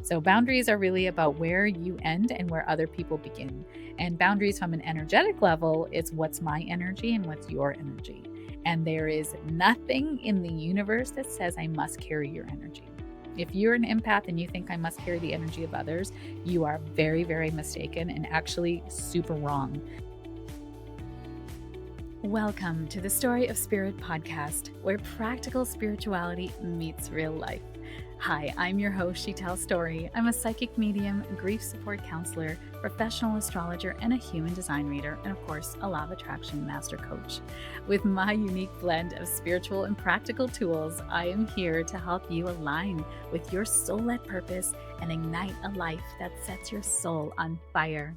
So boundaries are really about where you end and where other people begin. And boundaries from an energetic level, it's what's my energy and what's your energy. And there is nothing in the universe that says I must carry your energy. If you're an empath and you think I must carry the energy of others, you are very, very mistaken and actually super wrong. Welcome to the Story of Spirit podcast, where practical spirituality meets real life. Hi, I'm your host, Sheetal Story. I'm a psychic medium, grief support counselor, professional astrologer, and a human design reader, and of course, a law of attraction master coach. With my unique blend of spiritual and practical tools, I am here to help you align with your soul-led purpose and ignite a life that sets your soul on fire.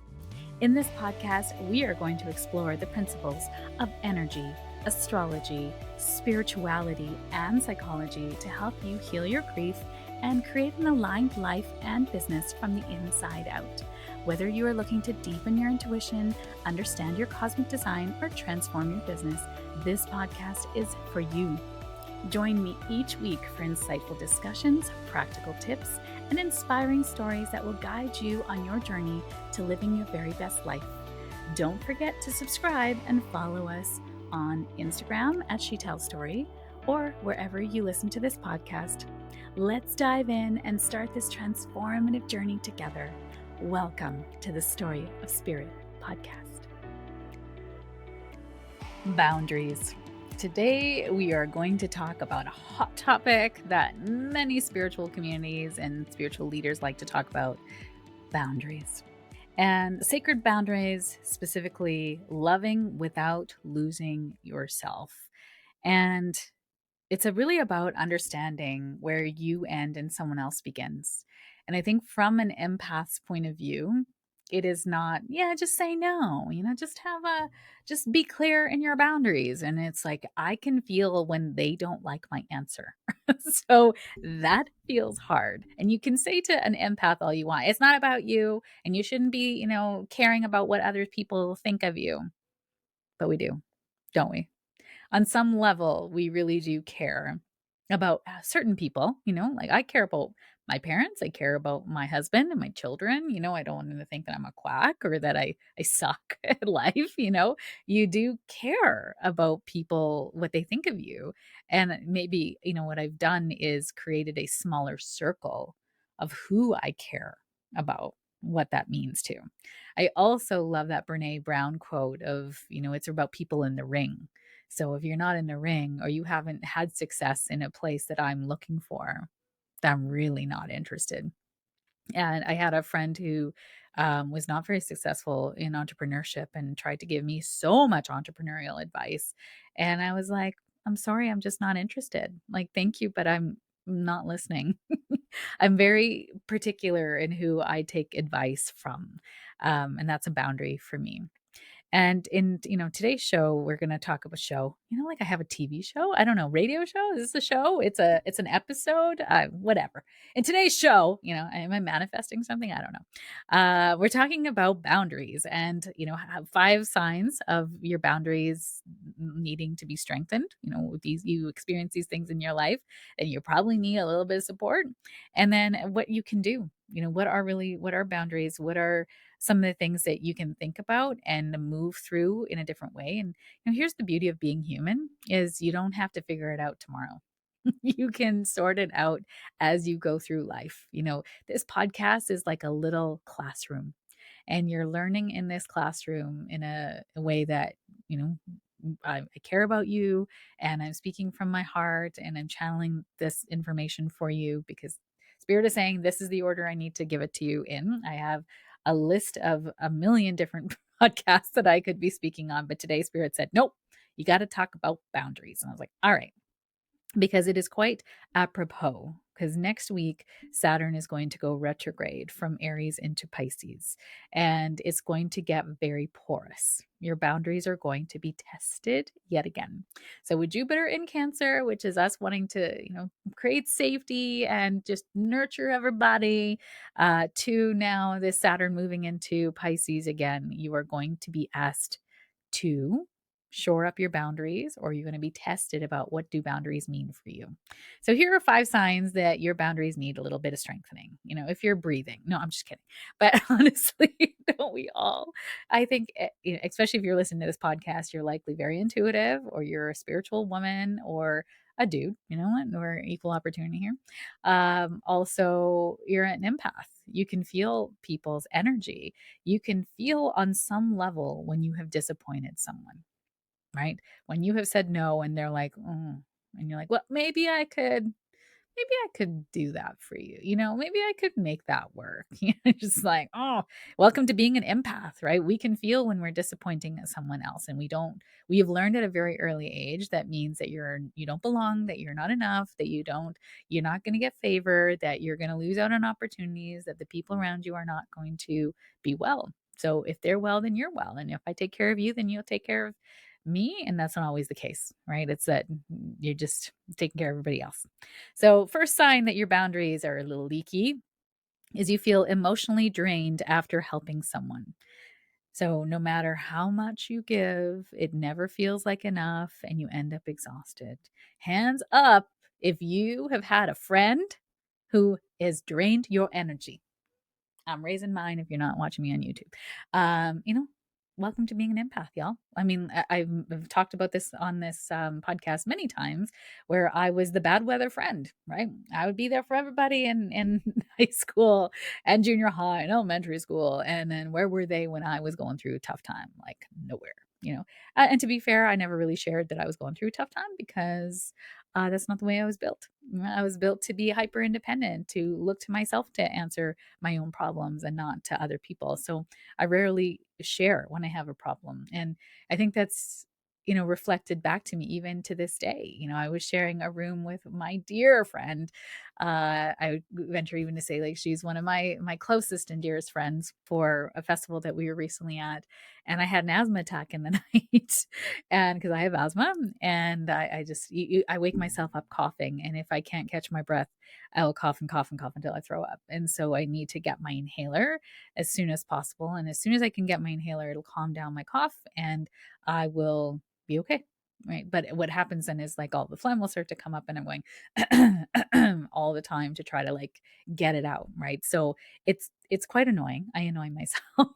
In this podcast, we are going to explore the principles of energy, astrology, spirituality, and psychology to help you heal your grief and create an aligned life and business from the inside out. Whether you are looking to deepen your intuition, understand your cosmic design, or transform your business, this podcast is for you. Join me each week for insightful discussions, practical tips, and inspiring stories that will guide you on your journey to living your very best life. Don't forget to subscribe and follow us on Instagram at Sheetal Story or wherever you listen to this podcast. Let's dive in and start this transformative journey together. Welcome to the Story of Spirit podcast. Boundaries. Today, we are going to talk about a hot topic that many spiritual communities and spiritual leaders like to talk about: boundaries. And sacred boundaries, specifically loving without losing yourself. And it's really about understanding where you end and someone else begins. And I think from an empath's point of view, it is not, just say no, just be clear in your boundaries. And it's like, I can feel when they don't like my answer. So that feels hard. And you can say to an empath all you want, it's not about you. And you shouldn't be, caring about what other people think of you. But we do, don't we? On some level, we really do care about certain people, like I care about my parents, I care about my husband and my children. I don't want them to think that I'm a quack or that I suck at life. You do care about people, what they think of you. And maybe, what I've done is created a smaller circle of who I care about, what that means to. I also love that Brene Brown quote of, it's about people in the ring. So if you're not in the ring or you haven't had success in a place that I'm looking for, then I'm really not interested. And I had a friend who was not very successful in entrepreneurship and tried to give me so much entrepreneurial advice. And I was like, I'm sorry, I'm just not interested. Like, thank you, but I'm not listening. I'm very particular in who I take advice from. And that's a boundary for me. And in, today's show, we're going to talk about show, like I have a TV show. I don't know, radio show. Is this a show? It's an episode, whatever. In today's show, am I manifesting something? I don't know. We're talking about boundaries and, have 5 signs of your boundaries needing to be strengthened. You experience these things in your life and you probably need a little bit of support. And then what you can do, what are boundaries? What are some of the things that you can think about and move through in a different way. And here's the beauty of being human is you don't have to figure it out tomorrow. You can sort it out as you go through life. This podcast is like a little classroom and you're learning in this classroom in a way that, I care about you and I'm speaking from my heart and I'm channeling this information for you because Spirit is saying this is the order I need to give it to you in. I have a list of a million different podcasts that I could be speaking on, but today Spirit said, nope, you got to talk about boundaries. And I was like, all right, because it is quite apropos. Because next week, Saturn is going to go retrograde from Aries into Pisces, and it's going to get very porous. Your boundaries are going to be tested yet again. So with Jupiter in Cancer, which is us wanting to, create safety and just nurture everybody, to now this Saturn moving into Pisces again, you are going to be asked to shore up your boundaries, or you're going to be tested about what do boundaries mean for you. So here are 5 signs that your boundaries need a little bit of strengthening. If you're breathing. No, I'm just kidding. But honestly, don't we all? I think, especially if you're listening to this podcast, you're likely very intuitive, or you're a spiritual woman, or a dude. You know what? We're equal opportunity here. Also, you're an empath. You can feel people's energy. You can feel on some level when you have disappointed someone, right? When you have said no and they're like, "Mm," and you're like, well, maybe I could do that for you. Maybe I could make that work. Just like, oh, welcome to being an empath, right? We can feel when we're disappointing someone else, and we have learned at a very early age that means that you don't belong, that you're not enough, that you're not going to get favor, that you're going to lose out on opportunities, that the people around you are not going to be well. So if they're well, then you're well. And if I take care of you, then you'll take care of me. And that's not always the case, right? It's that you're just taking care of everybody else. So, first sign that your boundaries are a little leaky is you feel emotionally drained after helping someone. So, no matter how much you give, it never feels like enough and you end up exhausted. Hands up if you have had a friend who has drained your energy. I'm raising mine if you're not watching me on YouTube. Um, you know, Welcome to being an empath, y'all. I mean, I've talked about this on this podcast many times, where I was the bad weather friend, right? I would be there for everybody in high school and junior high and elementary school. And then where were they when I was going through a tough time? Like nowhere, you know? And to be fair, I never really shared that I was going through a tough time because that's not the way I was built. I was built to be hyper independent, to look to myself to answer my own problems and not to other people. So I rarely share when I have a problem. And I think that's, reflected back to me even to this day. I was sharing a room with my dear friend. I would venture even to say like she's one of my closest and dearest friends for a festival that we were recently at. And I had an asthma attack in the night. And because I have asthma and I just, I wake myself up coughing. And if I can't catch my breath, I will cough and cough and cough until I throw up. And so I need to get my inhaler as soon as possible. And as soon as I can get my inhaler, it'll calm down my cough and I will be okay. Right. But what happens then is like all the phlegm will start to come up and I'm going all the time to try to like get it out. Right. So it's quite annoying. I annoy myself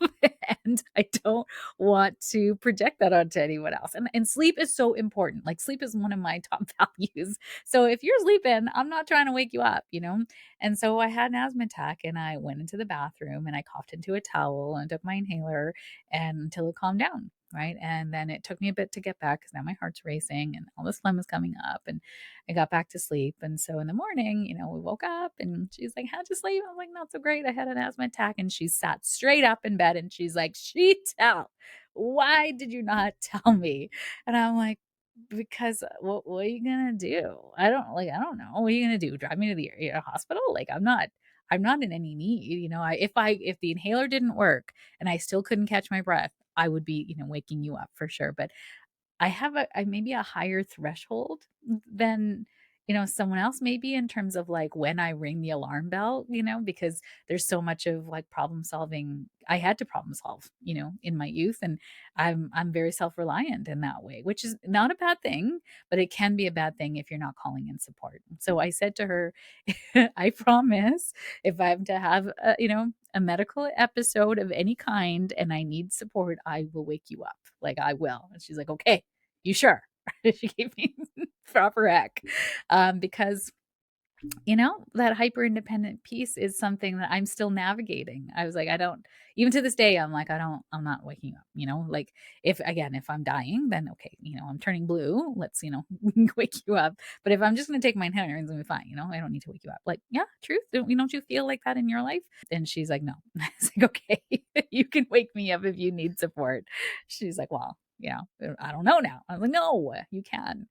and I don't want to project that onto anyone else. And sleep is so important. Like sleep is one of my top values. So if you're sleeping, I'm not trying to wake you up. And so I had an asthma attack and I went into the bathroom and I coughed into a towel and took my inhaler and until it calmed down. Right. And then it took me a bit to get back because now my heart's racing and all this phlegm is coming up and I got back to sleep. And so in the morning, we woke up and she's like, how'd you sleep? I was like, not so great. I had an asthma attack. And she sat straight up in bed and she's like, Sheetal, why did you not tell me? And I'm like, because what are you gonna do? I don't know. What are you gonna do? Drive me to the hospital? Like I'm not in any need. If the inhaler didn't work and I still couldn't catch my breath, I would be, waking you up for sure. But I have maybe a higher threshold than, someone else maybe in terms of like when I ring the alarm bell, because there's so much of like problem solving. I had to problem solve, in my youth and I'm very self-reliant in that way, which is not a bad thing, but it can be a bad thing if you're not calling in support. So I said to her, I promise if I'm to have a medical episode of any kind and I need support, I will wake you up. Like I will. And she's like, okay, you sure? She gave me proper heck. Because that hyper independent piece is something that I'm still navigating. I was like, I don't, even to this day, I'm like, I'm not waking up, like if I'm dying, then okay, I'm turning blue. Let's, wake you up. But if I'm just going to take my inhaler, it's going to be fine. I don't need to wake you up. Like, yeah, truth. Don't you feel like that in your life? And she's like, no. I was like, okay, you can wake me up if you need support. She's like, well, I don't know now. I was like, no, you can.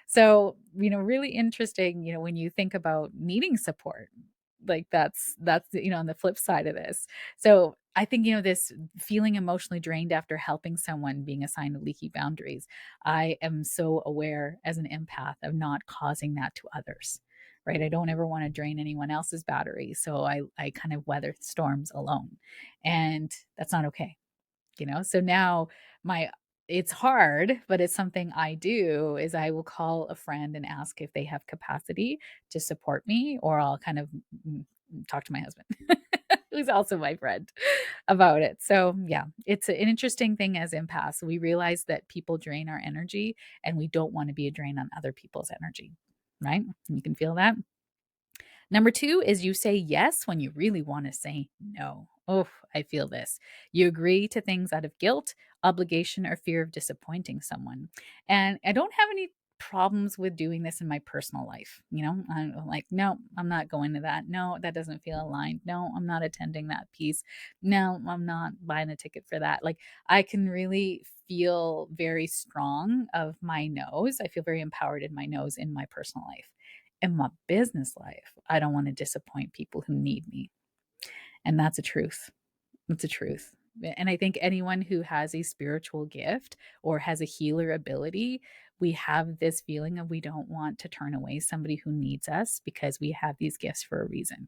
So, really interesting, when you think about needing support, like that's on the flip side of this. So I think, this feeling emotionally drained after helping someone being a sign of leaky boundaries. I am so aware as an empath of not causing that to others. Right. I don't ever want to drain anyone else's battery. So I kind of weather storms alone. And that's not okay. So now my it's hard, but it's something I do is I will call a friend and ask if they have capacity to support me, or I'll kind of talk to my husband, who's also my friend, about it. So, yeah, it's an interesting thing as empaths. We realize that people drain our energy and we don't want to be a drain on other people's energy, right? You can feel that. Number 2 is you say yes when you really want to say no. Oh, I feel this. You agree to things out of guilt, obligation, or fear of disappointing someone. And I don't have any problems with doing this in my personal life. I'm like, no, I'm not going to that. No, that doesn't feel aligned. No, I'm not attending that piece. No, I'm not buying a ticket for that. Like, I can really feel very strong of my no's. I feel very empowered in my no's in my personal life. In my business life, I don't want to disappoint people who need me. And that's a truth. It's a truth. And I think anyone who has a spiritual gift or has a healer ability, we have this feeling of we don't want to turn away somebody who needs us because we have these gifts for a reason.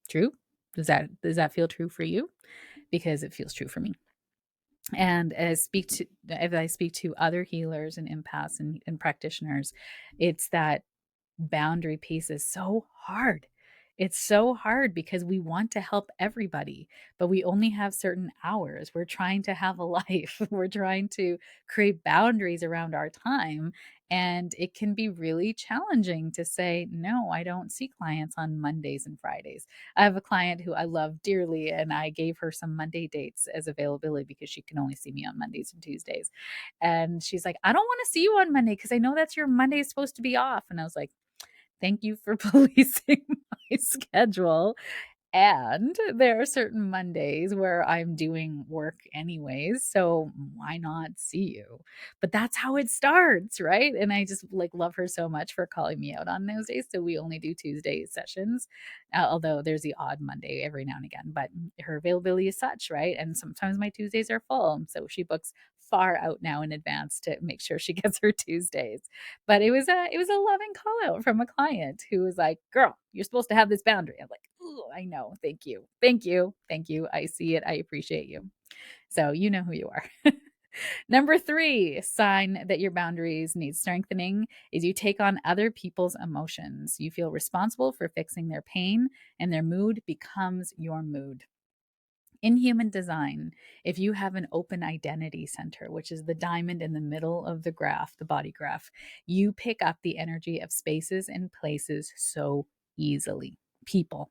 True? Does that feel true for you? Because it feels true for me. And as I speak to other healers and empaths and practitioners, it's that boundary piece is so hard. It's so hard because we want to help everybody, but we only have certain hours. We're trying to have a life. We're trying to create boundaries around our time. And it can be really challenging to say, no, I don't see clients on Mondays and Fridays. I have a client who I love dearly, and I gave her some Monday dates as availability because she can only see me on Mondays and Tuesdays. And she's like, I don't want to see you on Monday because I know that's your Monday is supposed to be off. And I was like, thank you for policing my schedule. And there are certain Mondays where I'm doing work anyways, so why not see you? But that's how it starts, right? And I just like love her so much for calling me out on those days. So we only do Tuesday sessions, although there's the odd Monday every now and again. But her availability is such, right? And sometimes my Tuesdays are full, so she books far out now in advance to make sure she gets her Tuesdays. But it was a loving call out from a client who was like, "Girl, you're supposed to have this boundary." I'm like, "Ooh, I know. Thank you. Thank you. Thank you. I see it. I appreciate you." So you know who you are. Number 3 sign that your boundaries need strengthening is you take on other people's emotions. You feel responsible for fixing their pain, and their mood becomes your mood. In human design, if you have an open identity center, which is the diamond in the middle of the graph, the body graph, you pick up the energy of spaces and places so easily. People.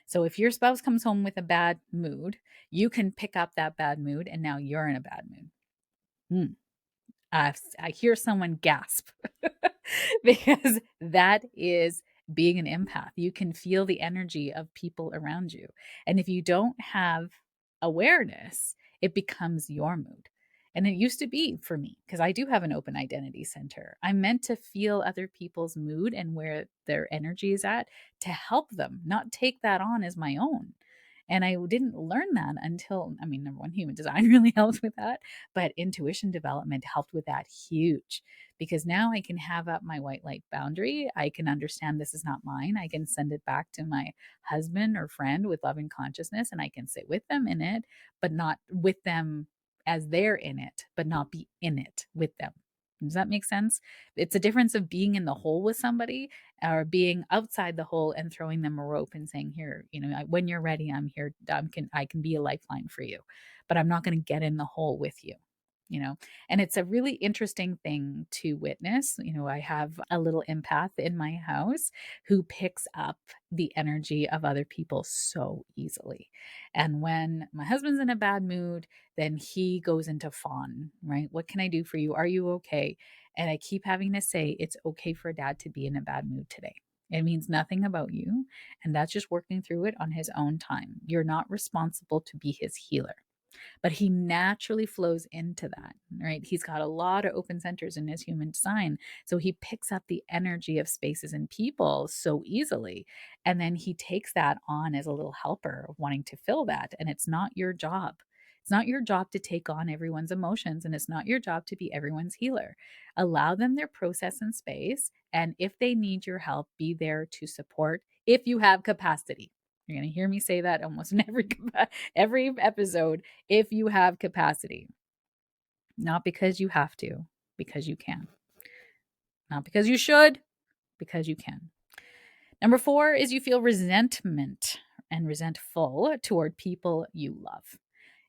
So if your spouse comes home with a bad mood, you can pick up that bad mood and now you're in a bad mood. Hmm. I hear someone gasp because that is being an empath. You can feel the energy of people around you. And if you don't have awareness, it becomes your mood. And it used to be for me because I do have an open identity center. I'm meant to feel other people's mood and where their energy is at to help them, not take that on as my own. And I didn't learn that until, I mean, number one, human design really helped with that, but intuition development helped with that huge because now I can have up my white light boundary. I can understand this is not mine. I can send it back to my husband or friend with loving consciousness and I can sit with them in it, but not with them as they're in it, but not be in it with them. Does that make sense? It's a difference of being in the hole with somebody or being outside the hole and throwing them a rope and saying, "Here, when you're ready, I'm here. I can be a lifeline for you, but I'm not going to get in the hole with you." You know, and it's a really interesting thing to witness. I have a little empath in my house who picks up the energy of other people so easily. And when my husband's in a bad mood, then he goes into fawn, right? What can I do for you? Are you okay? And I keep having to say, it's okay for dad to be in a bad mood today. It means nothing about you. And that's just working through it on his own time. You're not responsible to be his healer, but he naturally flows into that, right? He's got a lot of open centers in his human design. So he picks up the energy of spaces and people so easily. And then he takes that on as a little helper of wanting to fill that. And it's not your job. It's not your job to take on everyone's emotions, and it's not your job to be everyone's healer. Allow them their process and space. And if they need your help, be there to support if you have capacity. You're going to hear me say that almost in every episode, if you have capacity. Not because you have to, because you can. Not because you should, because you can. Number 4 is you feel resentment and resentful toward people you love.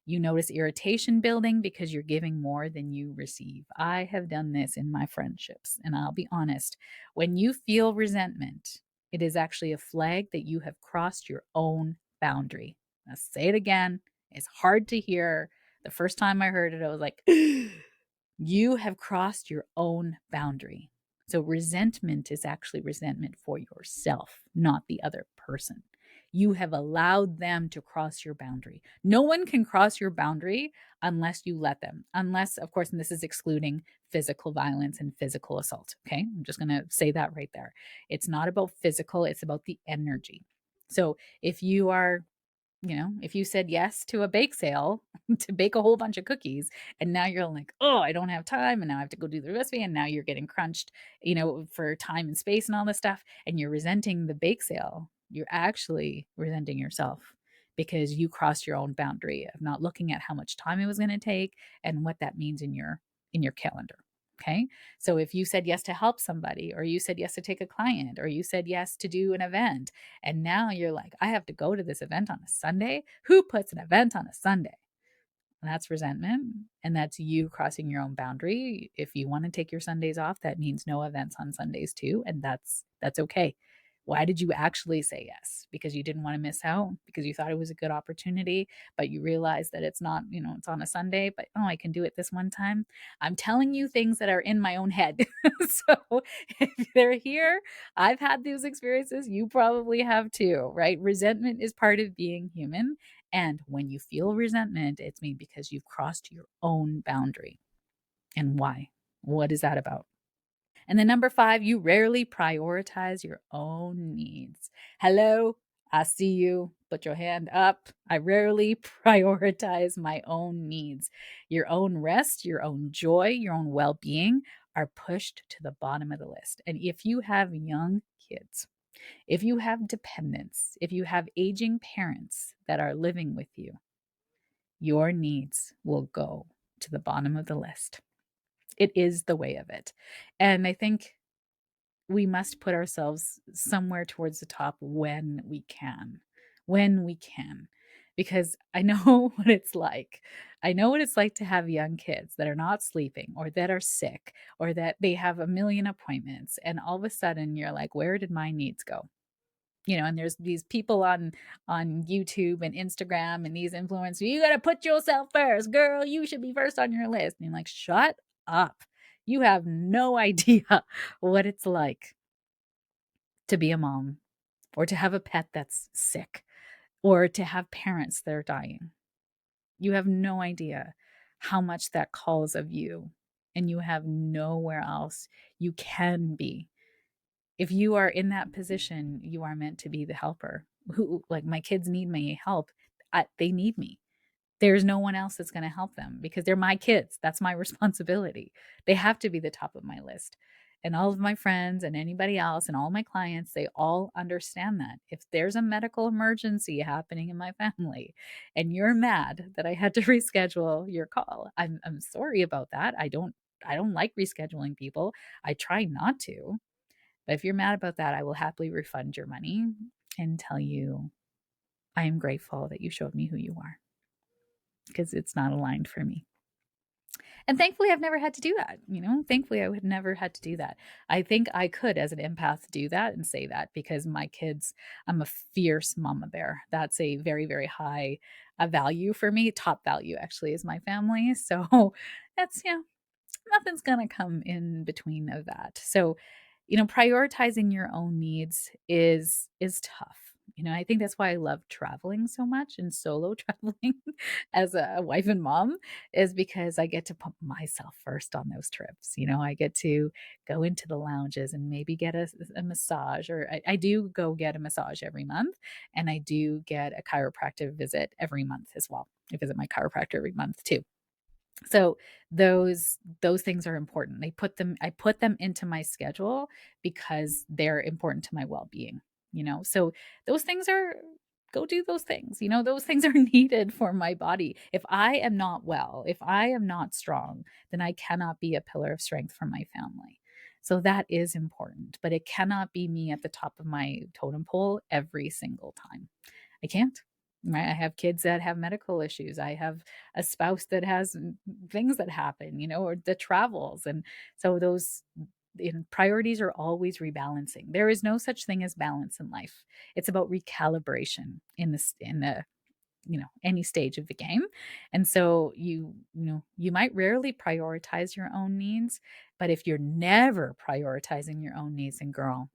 You notice irritation building because you're giving more than you receive. I have done this in my friendships, and I'll be honest. When you feel resentment, it is actually a flag that you have crossed your own boundary. I'll say it again. It's hard to hear. The first time I heard it, I was like, you have crossed your own boundary. So resentment is actually resentment for yourself, not the other person. You have allowed them to cross your boundary. No one can cross your boundary unless you let them. Unless, of course, and this is excluding physical violence and physical assault. Okay. I'm just going to say that right there. It's not about physical, it's about the energy. So if you are, if you said yes to a bake sale to bake a whole bunch of cookies, and now you're like, oh, I don't have time, and now I have to go do the recipe, and now you're getting crunched, for time and space and all this stuff, and you're resenting the bake sale, you're actually resenting yourself because you crossed your own boundary of not looking at how much time it was going to take and what that means in your calendar. Okay. So if you said yes to help somebody, or you said yes to take a client, or you said yes to do an event, and now you're like, I have to go to this event on a Sunday. Who puts an event on a Sunday? And that's resentment. And that's you crossing your own boundary. If you want to take your Sundays off, that means no events on Sundays too. And that's okay. Why did you actually say yes? Because you didn't want to miss out, because you thought it was a good opportunity, but you realized that it's not, it's on a Sunday, but oh, I can do it this one time. I'm telling you things that are in my own head. So if they're here, I've had those experiences. You probably have too, right? Resentment is part of being human. And when you feel resentment, it's maybe because you've crossed your own boundary. And why? What is that about? And then number 5, you rarely prioritize your own needs. Hello, I see you. Put your hand up. I rarely prioritize my own needs. Your own rest, your own joy, your own well being are pushed to the bottom of the list. And if you have young kids, if you have dependents, if you have aging parents that are living with you, your needs will go to the bottom of the list. It is the way of it. And I think we must put ourselves somewhere towards the top when we can. When we can. Because I know what it's like. I know what it's like to have young kids that are not sleeping, or that are sick, or that they have a million appointments. And all of a sudden you're like, where did my needs go? And there's these people on YouTube and Instagram, and these influencers, you got to put yourself first, girl, you should be first on your list. And I'm like, shut up. You have no idea what it's like to be a mom, or to have a pet that's sick, or to have parents that are dying. You have no idea how much that calls of you, and you have nowhere else you can be. If you are in that position, you are meant to be the helper. Who, like, my kids need my help. They need me. There's no one else that's going to help them because they're my kids. That's my responsibility. They have to be the top of my list. And all of my friends and anybody else and all my clients, they all understand that. If there's a medical emergency happening in my family and you're mad that I had to reschedule your call, I'm sorry about that. I don't like rescheduling people. I try not to. But if you're mad about that, I will happily refund your money and tell you I am grateful that you showed me who you are, because it's not aligned for me. And thankfully, I've never had to do that. Thankfully, I would never had to do that. I think I could, as an empath, do that and say that, because my kids, I'm a fierce mama bear. That's a very, very high value for me. Top value, actually, is my family. So that's, nothing's going to come in between of that. So, prioritizing your own needs is tough. I think that's why I love traveling so much, and solo traveling as a wife and mom, is because I get to put myself first on those trips. I get to go into the lounges and maybe get a massage, or I do go get a massage every month, and I do get a chiropractic visit every month as well. I visit my chiropractor every month too. So those things are important. I put them into my schedule because they're important to my well-being. So those things are go do those things. Those things are needed for my body. If I am not well, if I am not strong, then I cannot be a pillar of strength for my family. So that is important, but it cannot be me at the top of my totem pole every single time. I can't. Right? I have kids that have medical issues. I have a spouse that has things that happen, or the travels. And so those priorities are always rebalancing. There is no such thing as balance in life. It's about recalibration in the any stage of the game. And so you might rarely prioritize your own needs, but if you're never prioritizing your own needs, and girl,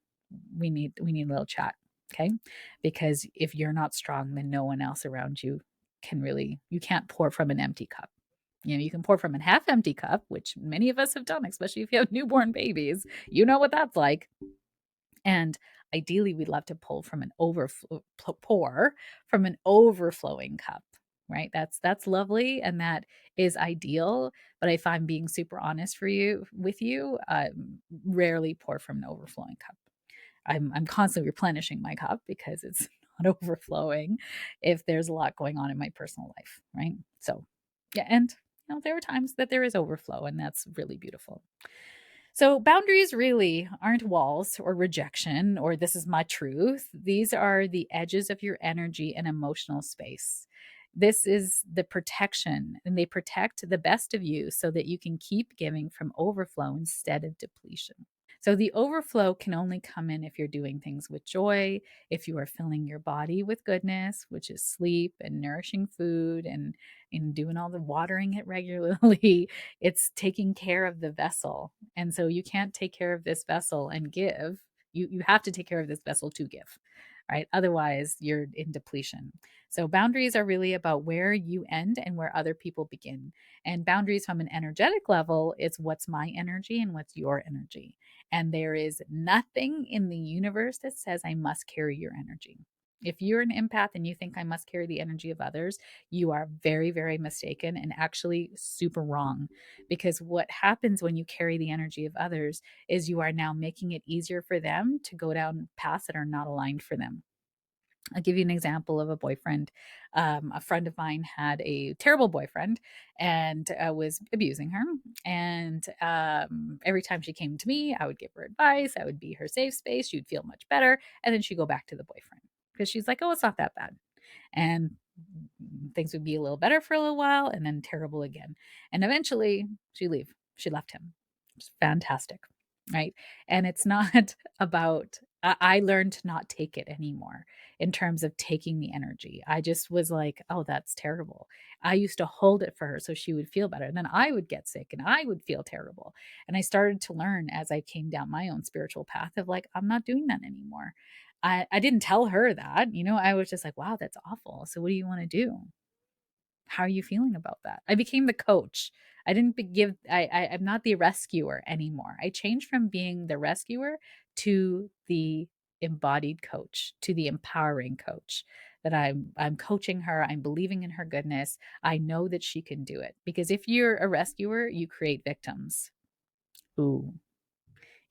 we need a little chat. Okay, because if you're not strong, then no one else around you you can't pour from an empty cup. You can pour from a half empty cup, which many of us have done, especially if you have newborn babies. You know what that's like. And ideally, we'd love to pour from an overflowing cup, right? That's lovely, and that is ideal. But if I'm being super honest with you, rarely pour from an overflowing cup. I'm constantly replenishing my cup because it's not overflowing if there's a lot going on in my personal life, right? So, yeah, and there are times that there is overflow, and that's really beautiful. So, boundaries really aren't walls or rejection or this is my truth. These are the edges of your energy and emotional space. This is the protection, and they protect the best of you so that you can keep giving from overflow instead of depletion. So the overflow can only come in if you're doing things with joy, if you are filling your body with goodness, which is sleep and nourishing food and doing all the watering it regularly. It's taking care of the vessel. And so you can't take care of this vessel and give. You have to take care of this vessel to give. Right? Otherwise, you're in depletion. So, boundaries are really about where you end and where other people begin. And boundaries from an energetic level, it's what's my energy and what's your energy. And there is nothing in the universe that says I must carry your energy. If you're an empath and you think I must carry the energy of others, you are very, very mistaken and actually super wrong. Because what happens when you carry the energy of others is you are now making it easier for them to go down paths that are not aligned for them. I'll give you an example of a boyfriend. A friend of mine had a terrible boyfriend and was abusing her. And every time she came to me, I would give her advice. I would be her safe space. She'd feel much better. And then she'd go back to the boyfriend because she's like, oh, it's not that bad. And things would be a little better for a little while and then terrible again. And eventually she'd leave. She left him. It's fantastic. Right. And it's not about, I learned to not take it anymore in terms of taking the energy. I just was like, oh, that's terrible. I used to hold it for her so she would feel better. And then I would get sick and I would feel terrible. And I started to learn as I came down my own spiritual path of like, I'm not doing that anymore. I didn't tell her that, I was just like, wow, that's awful. So what do you want to do? How are you feeling about that? I became the coach. I didn't give, I'm not the rescuer anymore. I changed from being the rescuer to the embodied coach, to the empowering coach, that I'm coaching her. I'm believing in her goodness. I know that she can do it, because if you're a rescuer, you create victims. Ooh.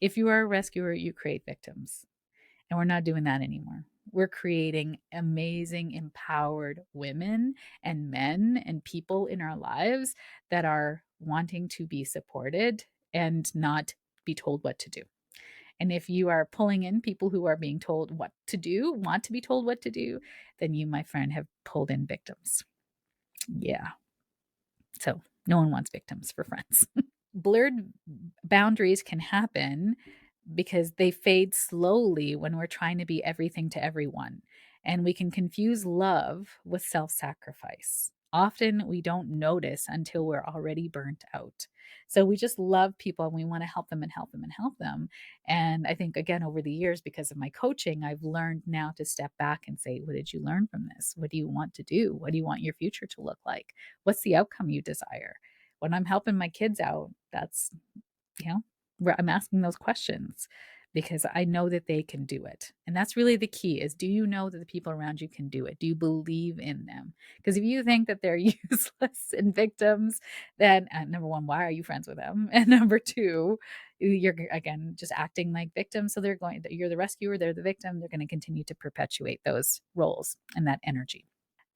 If you are a rescuer, you create victims. And we're not doing that anymore. We're creating amazing, empowered women and men and people in our lives that are wanting to be supported and not be told what to do. And if you are pulling in people who are being told what to do, want to be told what to do, then you, my friend, have pulled in victims. Yeah. So no one wants victims for friends. Blurred boundaries can happen because they fade slowly when we're trying to be everything to everyone. And we can confuse love with self sacrifice. Often we don't notice until we're already burnt out. So we just love people and we want to help them and help them and help them. And I think, again, over the years, because of my coaching, I've learned now to step back and say, what did you learn from this? What do you want to do? What do you want your future to look like? What's the outcome you desire? When I'm helping my kids out, that's, I'm asking those questions, because I know that they can do it. And that's really the key is, do you know that the people around you can do it? Do you believe in them? Because if you think that they're useless and victims, then number one, why are you friends with them? And number two, you're again just acting like victims. So you're the rescuer, they're the victim. They're going to continue to perpetuate those roles and that energy.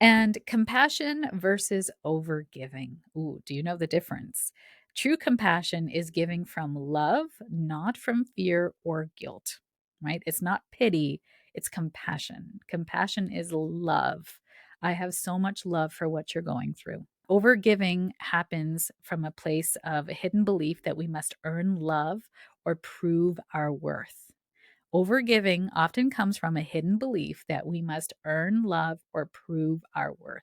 And compassion versus overgiving. Ooh, do you know the difference? True compassion is giving from love, not from fear or guilt, right? It's not pity, it's compassion. Compassion is love. I have so much love for what you're going through. Overgiving happens from a place of a hidden belief that we must earn love or prove our worth. Overgiving often comes from a hidden belief that we must earn love or prove our worth.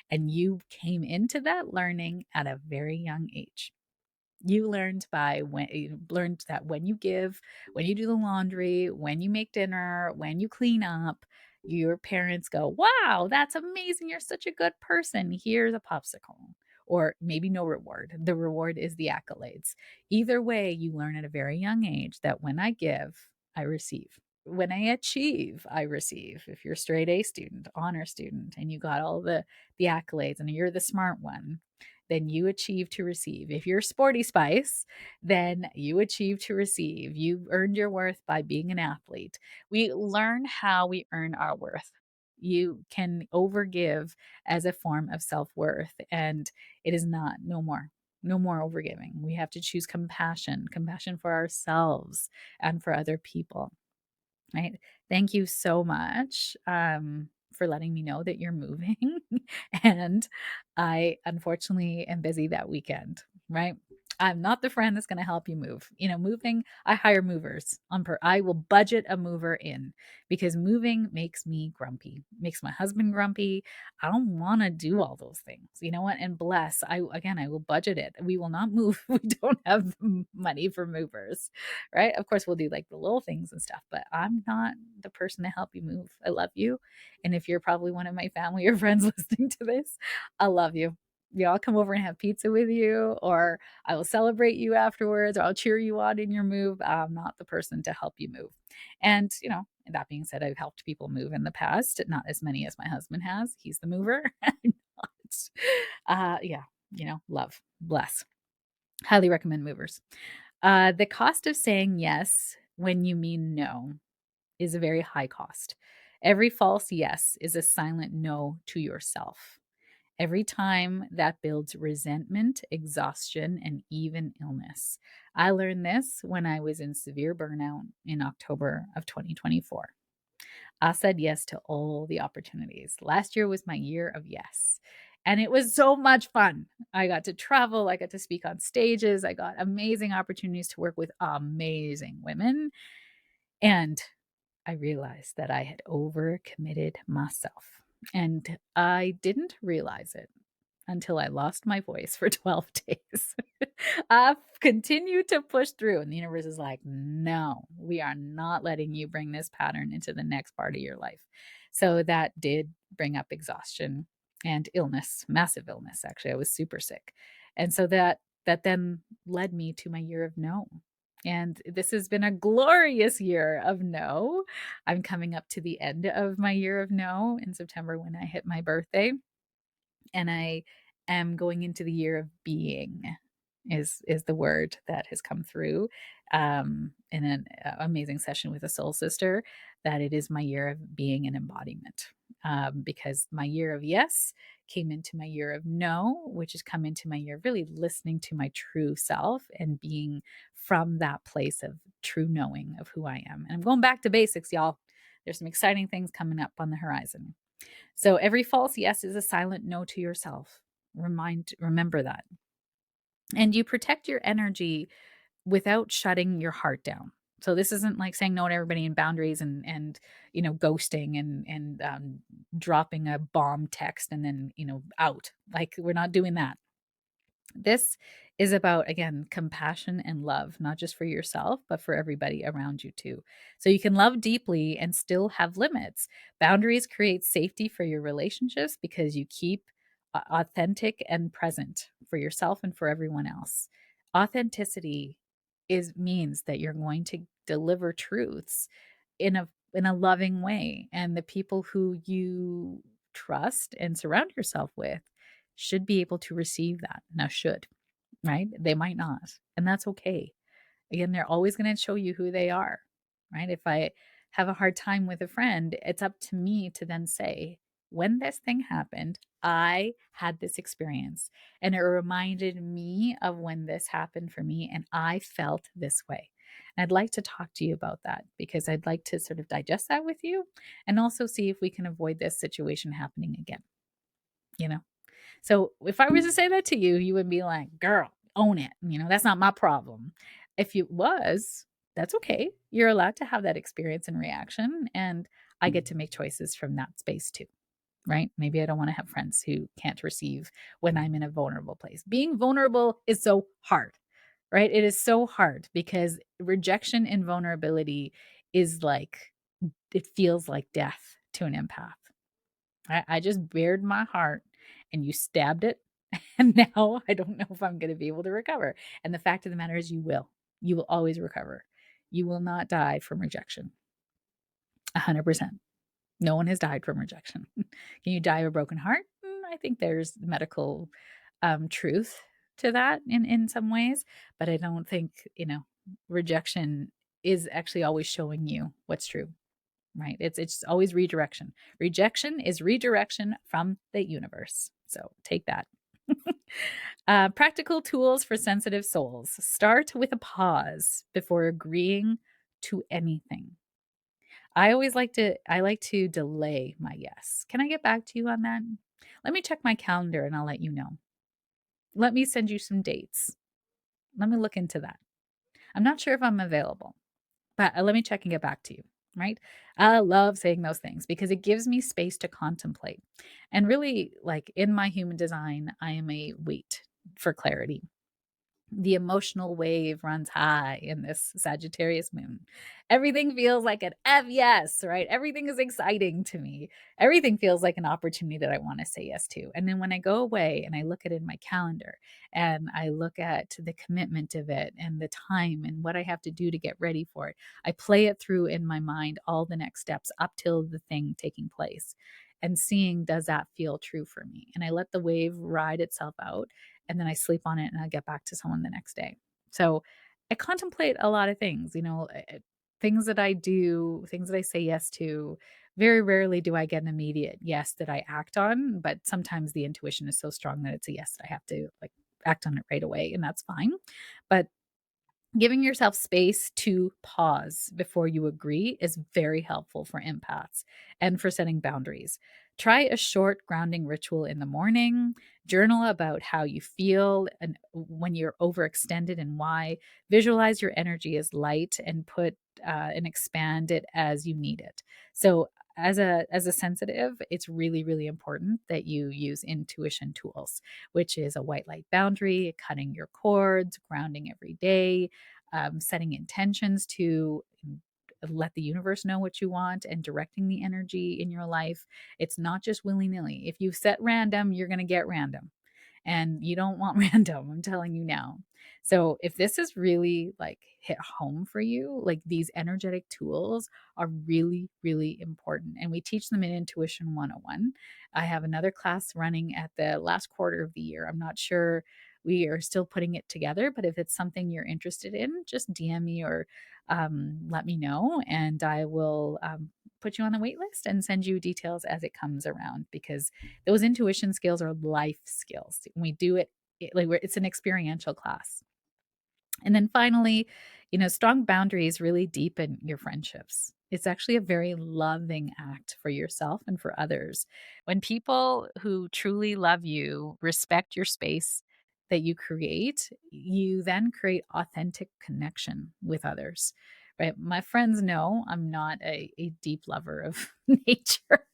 And you came into that learning at a very young age. You learned that when you give, when you do the laundry, when you make dinner, when you clean up, your parents go, "Wow, that's amazing. You're such a good person. Here's a popsicle." Or maybe no reward. The reward is the accolades. Either way, you learn at a very young age that when I give, I receive. When I achieve, I receive. If you're a straight A student, honor student, and you got all the accolades and you're the smart one, then you achieve to receive. If you're sporty spice, then you achieve to receive. You earned your worth by being an athlete. We learn how we earn our worth. You can overgive as a form of self-worth, and it is not, no more. No more overgiving. We have to choose compassion, compassion for ourselves and for other people. Right. Thank you so much for letting me know that you're moving. And I unfortunately am busy that weekend. Right. I'm not the friend that's going to help you move. Moving, I hire movers I will budget a mover in because moving makes me grumpy, makes my husband grumpy. I don't want to do all those things. You know what? And bless, I will budget it. We will not move. We don't have money for movers, right? Of course, we'll do like the little things and stuff, but I'm not the person to help you move. I love you. And if you're probably one of my family or friends listening to this, I love you. Yeah, I'll come over and have pizza with you, or I will celebrate you afterwards, or I'll cheer you on in your move. I'm not the person to help you move. And, that being said, I've helped people move in the past, not as many as my husband has. He's the mover. I'm not. Yeah, love, bless. Highly recommend movers. The cost of saying yes when you mean no is a very high cost. Every false yes is a silent no to yourself. Every time that builds resentment, exhaustion, and even illness. I learned this when I was in severe burnout in October of 2024. I said yes to all the opportunities. Last year was my year of yes. And it was so much fun. I got to travel, I got to speak on stages, I got amazing opportunities to work with amazing women. And I realized that I had overcommitted myself. And I didn't realize it until I lost my voice for 12 days. I've continued to push through, and the universe is like, no, we are not letting you bring this pattern into the next part of your life. So that did bring up exhaustion and illness, massive illness. Actually, I was super sick. And so that then led me to my year of no. And this has been a glorious year of no. I'm coming up to the end of my year of no in September when I hit my birthday, and I am going into the year of being is the word that has come through in an amazing session with a soul sister, that it is my year of being an embodiment, because my year of yes came into my year of no, which has come into my year of really listening to my true self and being from that place of true knowing of who I am. And I'm going back to basics, y'all. There's some exciting things coming up on the horizon. So every false yes is a silent no to yourself. Remember that. And you protect your energy without shutting your heart down. So this isn't like saying no to everybody in boundaries and ghosting and dropping a bomb text and then out. Like, we're not doing that. This is about, again, compassion and love, not just for yourself, but for everybody around you too. So you can love deeply and still have limits. Boundaries create safety for your relationships because you keep authentic and present for yourself and for everyone else. Authenticity means that you're going to deliver truths in a loving way, and the people who you trust and surround yourself with should be able to receive that. Now, should, right? They might not, and that's okay. Again, they're always going to show you who they are, right? If I have a hard time with a friend, it's up to me to then say, when this thing happened, I had this experience and it reminded me of when this happened for me and I felt this way. And I'd like to talk to you about that because I'd like to sort of digest that with you and also see if we can avoid this situation happening again, you know? So if I was to say that to you, you would be like, girl, own it. That's not my problem. If it was, that's okay. You're allowed to have that experience and reaction. And I get to make choices from that space too, right? Maybe I don't want to have friends who can't receive when I'm in a vulnerable place. Being vulnerable is so hard, right? It is so hard because rejection and vulnerability is like, it feels like death to an empath. I just bared my heart and you stabbed it. And now I don't know if I'm going to be able to recover. And the fact of the matter is, you will. You will always recover. You will not die from rejection. 100%. No one has died from rejection. Can you die of a broken heart? I think there's medical truth to that in some ways, but I don't think, rejection is actually always showing you what's true. Right? It's always redirection. Rejection is redirection from the universe. So take that. Practical tools for sensitive souls. Start with a pause before agreeing to anything. I like to delay my yes. Can I get back to you on that? Let me check my calendar and I'll let you know. Let me send you some dates. Let me look into that. I'm not sure if I'm available. But let me check and get back to you, right? I love saying those things because it gives me space to contemplate. And really, like in my human design, I am a wait for clarity. The emotional wave runs high in this Sagittarius moon. Everything feels like an F yes, right? Everything is exciting to me. Everything feels like an opportunity that I want to say yes to. And then when I go away and I look at it in my calendar and I look at the commitment of it and the time and what I have to do to get ready for it, I play it through in my mind, all the next steps up till the thing taking place and seeing, does that feel true for me? And I let the wave ride itself out and then I sleep on it and I get back to someone the next day. So I contemplate a lot of things, things that I do, things that I say yes to. Very rarely do I get an immediate yes that I act on, but sometimes the intuition is so strong that it's a yes that I have to like act on it right away, and that's fine. But giving yourself space to pause before you agree is very helpful for empaths and for setting boundaries. Try a short grounding ritual in the morning. Journal about how you feel and when you're overextended and why. Visualize your energy as light and put and expand it as you need it. So as a sensitive, it's really, really important that you use intuition tools, which is a white light boundary, cutting your cords, grounding every day, setting intentions to let the universe know what you want and directing the energy in your life. It's not just willy nilly. If you set random, you're going to get random. And you don't want random, I'm telling you now. So if this is really like hit home for you, like these energetic tools are really, really important. And we teach them in Intuition 101. I have another class running at the last quarter of the year. I'm not sure, we are still putting it together, but if it's something you're interested in, just DM me or let me know, and I will put you on the wait list and send you details as it comes around, because those intuition skills are life skills. We do it, it's an experiential class. And then finally, strong boundaries really deepen your friendships. It's actually a very loving act for yourself and for others. When people who truly love you respect your space that you create, you then create authentic connection with others. Right? My friends know I'm not a deep lover of nature.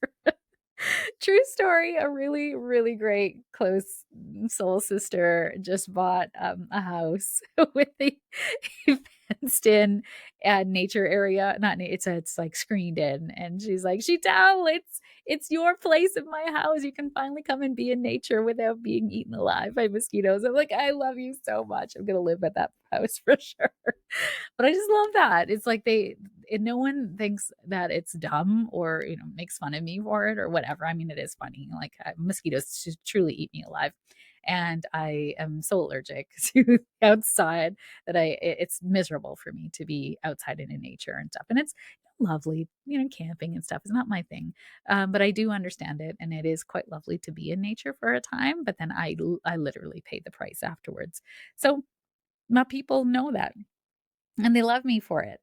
True story. A really, really great close soul sister just bought a house with the fenced in nature area. Not it's like screened in, and she's like, "Sheetal, it's your place in my house. You can finally come and be in nature without being eaten alive by mosquitoes." I'm like, "I love you so much. I'm gonna live at that house for sure." But I just love that. It's like no one thinks that it's dumb or, makes fun of me for it or whatever. I mean, it is funny. Like mosquitoes truly eat me alive. And I am so allergic to outside that it's miserable for me to be outside in nature and stuff. And it's lovely, camping and stuff is not my thing. But I do understand it. And it is quite lovely to be in nature for a time. But then I literally pay the price afterwards. So my people know that and they love me for it.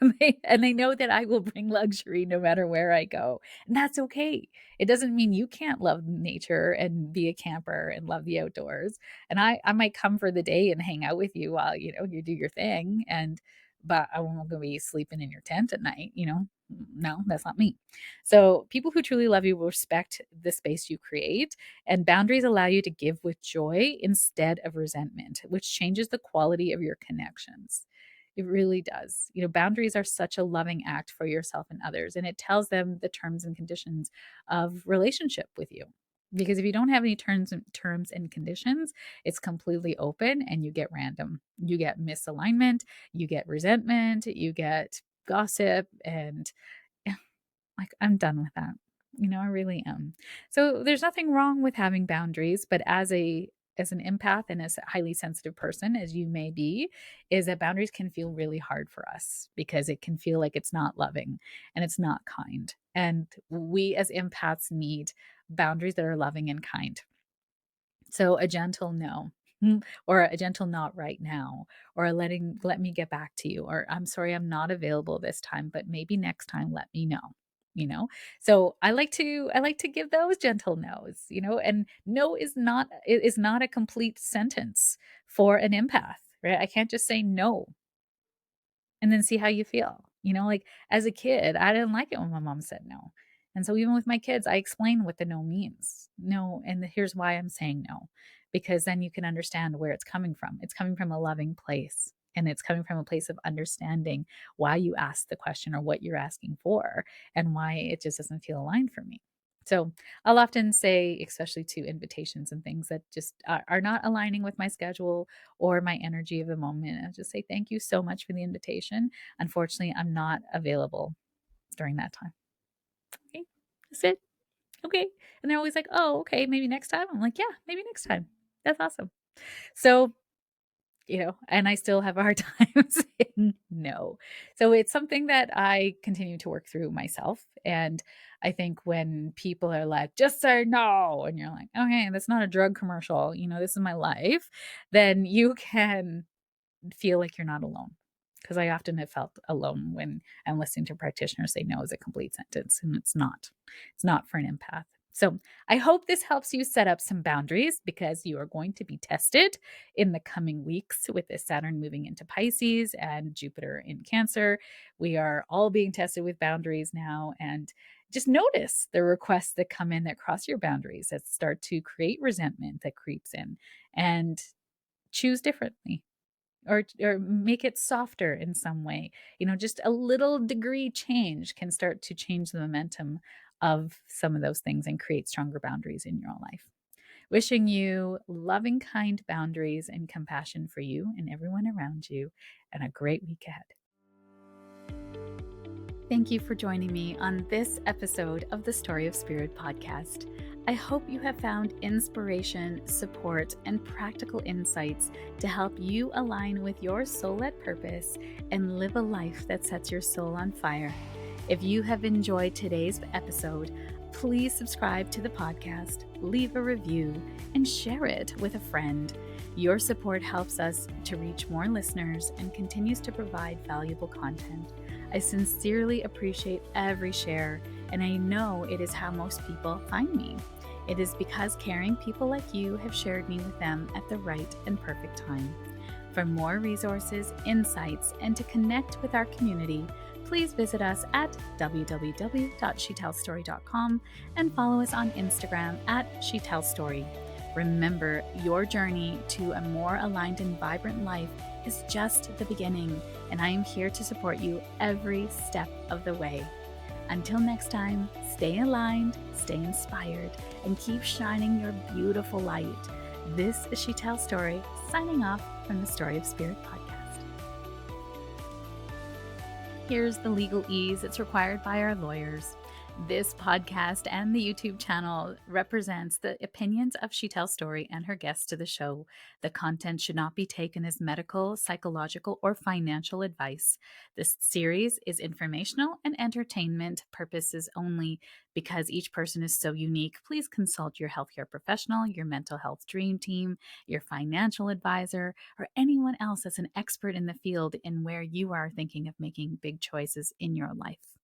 They know that I will bring luxury no matter where I go. And that's okay. It doesn't mean you can't love nature and be a camper and love the outdoors. And I might come for the day and hang out with you while, you do your thing. But I won't go be sleeping in your tent at night, No, that's not me. So people who truly love you will respect the space you create, and boundaries allow you to give with joy instead of resentment, which changes the quality of your connections. It really does. Boundaries are such a loving act for yourself and others, and it tells them the terms and conditions of relationship with you. Because if you don't have any terms and conditions, it's completely open and you get random. You get misalignment, you get resentment, you get gossip, and like, I'm done with that. I really am. So there's nothing wrong with having boundaries, but as an empath and as a highly sensitive person as you may be, is that boundaries can feel really hard for us because it can feel like it's not loving and it's not kind. And we as empaths need boundaries that are loving and kind. So a gentle no, or a gentle not right now, or let me get back to you, or I'm sorry I'm not available this time, but maybe next time let me know. You know, so I like to give those gentle no's, and no is not a complete sentence for an empath, right? I can't just say no and then see how you feel. Like as a kid, I didn't like it when my mom said no. And so even with my kids, I explain what the no means. No, and here's why I'm saying no. Because then you can understand where it's coming from. It's coming from a loving place. And it's coming from a place of understanding why you asked the question or what you're asking for and why it just doesn't feel aligned for me. So I'll often say, especially to invitations and things that just are not aligning with my schedule or my energy of the moment. I'll just say, thank you so much for the invitation. Unfortunately, I'm not available during that time. Okay, that's it. Okay. And they're always like, oh, okay, maybe next time. I'm like, yeah, maybe next time. That's awesome. So, and I still have a hard time saying no. So it's something that I continue to work through myself. And I think when people are like, just say no, and you're like, okay, that's not a drug commercial, this is my life, then you can feel like you're not alone. Because I often have felt alone when I'm listening to practitioners say no is a complete sentence, and it's not. It's not for an empath. So I hope this helps you set up some boundaries because you are going to be tested in the coming weeks with this Saturn moving into Pisces and Jupiter in Cancer. We are all being tested with boundaries now, and just notice the requests that come in that cross your boundaries, that start to create resentment that creeps in, and choose differently or make it softer in some way. Just a little degree change can start to change the momentum of some of those things and create stronger boundaries in your life. Wishing you loving, kind boundaries and compassion for you and everyone around you, and a great week ahead. Thank you for joining me on this episode of the Story of Spirit podcast. I hope you have found inspiration, support, and practical insights to help you align with your soul-led purpose and live a life that sets your soul on fire. If you have enjoyed today's episode, please subscribe to the podcast, leave a review, and share it with a friend. Your support helps us to reach more listeners and continues to provide valuable content. I sincerely appreciate every share, and I know it is how most people find me. It is because caring people like you have shared me with them at the right and perfect time. For more resources, insights, and to connect with our community, please visit us at www.sheetalstory.com and follow us on Instagram at sheetalstory. Remember, your journey to a more aligned and vibrant life is just the beginning, and I am here to support you every step of the way. Until next time, stay aligned, stay inspired, and keep shining your beautiful light. This is Sheetal Story, signing off from the Story of Spirit podcast. Here's the legalese it's required by our lawyers. This podcast and the YouTube channel represents the opinions of Sheetal Story and her guests to the show. The content should not be taken as medical, psychological, or financial advice. This series is informational and entertainment purposes only. Because each person is so unique, please consult your healthcare professional, your mental health dream team, your financial advisor, or anyone else that's an expert in the field in where you are thinking of making big choices in your life.